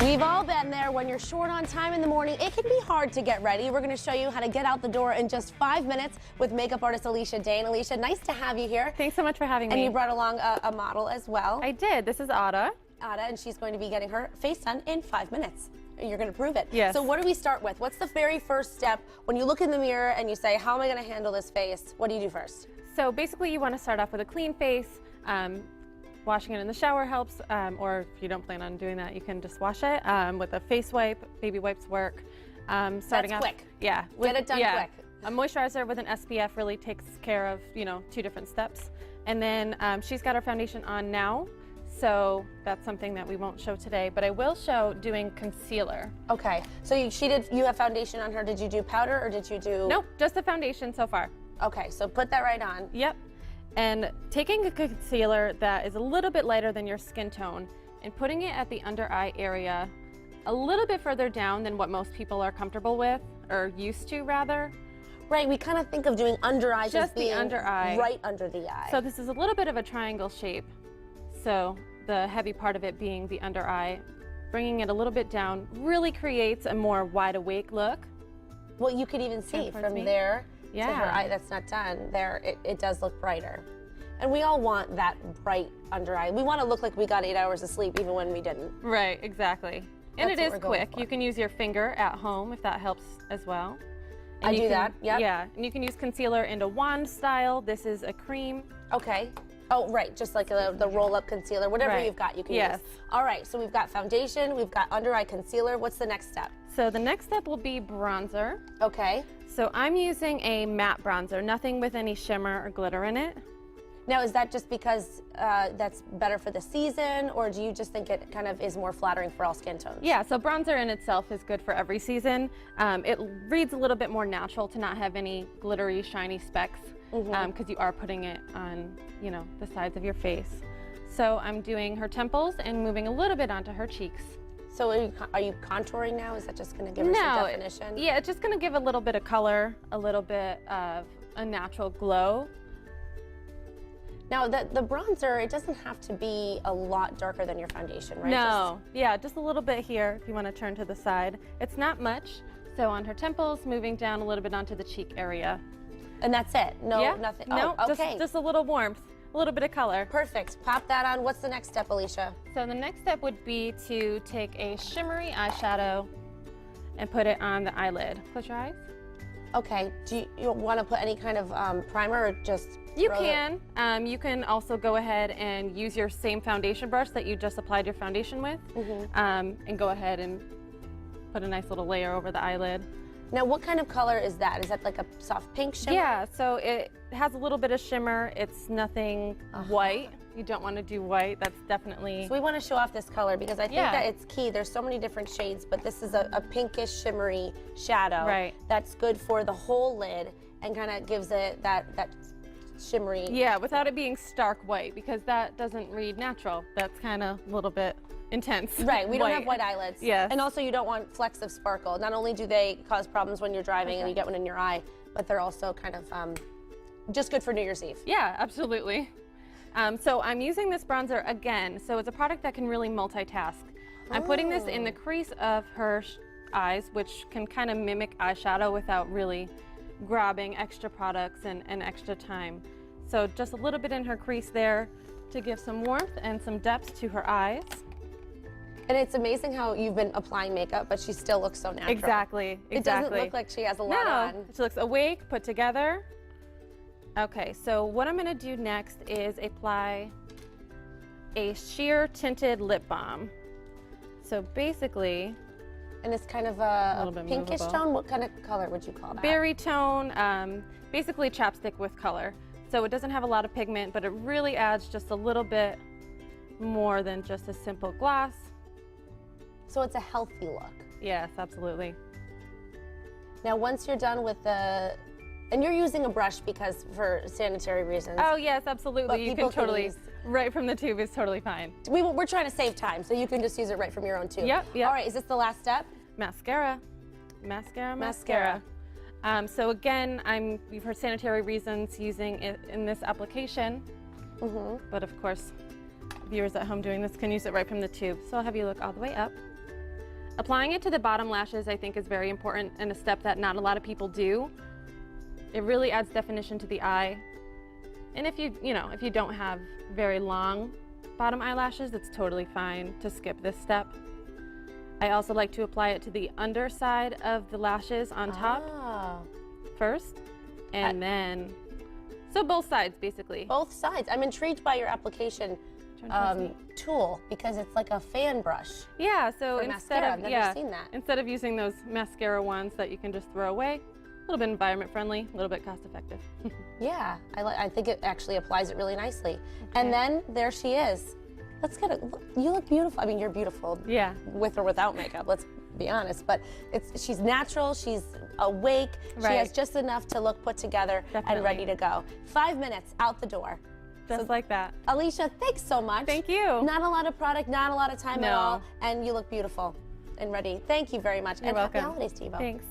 We've all been there. When you're short on time in the morning, it can be hard to get ready. We're going to show you how to get out the door in just 5 minutes with makeup artist Alicia Dane. Alicia, nice to have you here. Thanks so much for having me. And you brought along a model as well. I did. This is Ada. Ada, and she's going to be getting her face done in 5 minutes. You're going to prove it. Yes. So what do we start with? What's the very first step when you look in the mirror and you say, how am I going to handle this face? What do you do first? So basically you want to start off with a clean face. Washing it in the shower helps, or if you don't plan on doing that, you can just wash it with a face wipe. Baby wipes work. That's quick. Yeah. Get it done quick. A moisturizer with an SPF really takes care of, 2 different steps. And then she's got her foundation on now, so that's something that we won't show today, but I will show doing concealer. Okay, so you have foundation on her. Did you do powder or did you do? Nope, just the foundation so far. Okay, so put that right on. Yep. And taking a concealer that is a little bit lighter than your skin tone and putting it at the under eye area a little bit further down than what most people are comfortable with, or used to rather. Right, we kind of think of doing under eye just the under eye. Right under the eye. So this is a little bit of a triangle shape. So the heavy part of it being the under eye, bringing it a little bit down really creates a more wide awake look. Well, you could even see from there to her eye that's not done. There, it does look brighter. And we all want that bright under eye. We want to look like we got 8 hours of sleep even when we didn't. Right, exactly. And it is quick. You can use your finger at home if that helps as well. And I do that, yep. Yeah, and you can use concealer in a wand style. This is a cream. Okay. Oh, right, just like the roll-up concealer. Whatever you've got, you can use. All right, so we've got foundation, we've got under-eye concealer. What's the next step? So the next step will be bronzer. Okay. So I'm using a matte bronzer, nothing with any shimmer or glitter in it. Now, is that just because that's better for the season, or do you just think it kind of is more flattering for all skin tones? Yeah, so bronzer in itself is good for every season. It reads a little bit more natural to not have any glittery, shiny specks, because you are putting it on, the sides of your face. So I'm doing her temples and moving a little bit onto her cheeks. So are you contouring now? Is that just going to give her some definition? Yeah, it's just going to give a little bit of color, a little bit of a natural glow. Now, the bronzer, it doesn't have to be a lot darker than your foundation, right? No, yeah, just a little bit here if you want to turn to the side. It's not much. So on her temples, moving down a little bit onto the cheek area. And that's it? No, nothing? No, oh, okay. just a little warmth, a little bit of color. Perfect. Pop that on. What's the next step, Alicia? So the next step would be to take a shimmery eyeshadow and put it on the eyelid. Close your eyes. Okay. Do you want to put any kind of primer or just... You can. You can also go ahead and use your same foundation brush that you just applied your foundation with, and go ahead and put a nice little layer over the eyelid. Now, what kind of color is that? Is that like a soft pink shimmer? Yeah, so it has a little bit of shimmer. It's nothing white. You don't want to do white. That's definitely... So we want to show off this color because I think that it's key. There's so many different shades, but this is a pinkish, shimmery shadow. Right. That's good for the whole lid and kind of gives it that shimmery... Yeah, without it being stark white, because that doesn't read natural. That's kind of a little bit intense. Right, we don't have white eyelids. Yes. And also you don't want flecks of sparkle. Not only do they cause problems when you're driving and you get one in your eye, but they're also kind of just good for New Year's Eve. Yeah, absolutely. So I'm using this bronzer again. So it's a product that can really multitask. I'm putting this in the crease of her eyes, which can kind of mimic eyeshadow without really grabbing extra products and extra time. So just a little bit in her crease there to give some warmth and some depth to her eyes. And it's amazing how you've been applying makeup, but she still looks so natural. Exactly. It doesn't look like she has a lot on. She looks awake, put together. Okay, so what I'm going to do next is apply a sheer tinted lip balm. So basically... And it's kind of a pinkish tone. What kind of color would you call that? Berry tone, basically chapstick with color. So it doesn't have a lot of pigment, but it really adds just a little bit more than just a simple gloss. So it's a healthy look. Yes, absolutely. Now, once you're done with the... And you're using a brush because for sanitary reasons. Oh, yes, absolutely. But you can totally, right from the tube is totally fine. We're trying to save time, so you can just use it right from your own tube. Yep. All right, is this the last step? Mascara. Mascara. So again, for sanitary reasons, using it in this application. But of course, viewers at home doing this can use it right from the tube. So I'll have you look all the way up. Applying it to the bottom lashes, I think, is very important and a step that not a lot of people do. It really adds definition to the eye. And if you don't have very long bottom eyelashes, it's totally fine to skip this step. I also like to apply it to the underside of the lashes on top first, and then, so both sides basically. Both sides. I'm intrigued by your application tool because it's like a fan brush. Yeah, so instead of, I've never seen that. Instead of using those mascara ones that you can just throw away, a little bit environment friendly, a little bit cost effective. Yeah, I think it actually applies it really nicely. Okay. And then there she is. Let's get it. You look beautiful. I mean, you're beautiful. Yeah. With or without makeup. Let's be honest. But she's natural. She's awake. Right. She has just enough to look put together and ready to go. 5 minutes out the door. Just like that. Alicia, thanks so much. Thank you. Not a lot of product, not a lot of time at all, and you look beautiful and ready. Thank you very much. You're welcome. Happy holidays to you both. Thanks.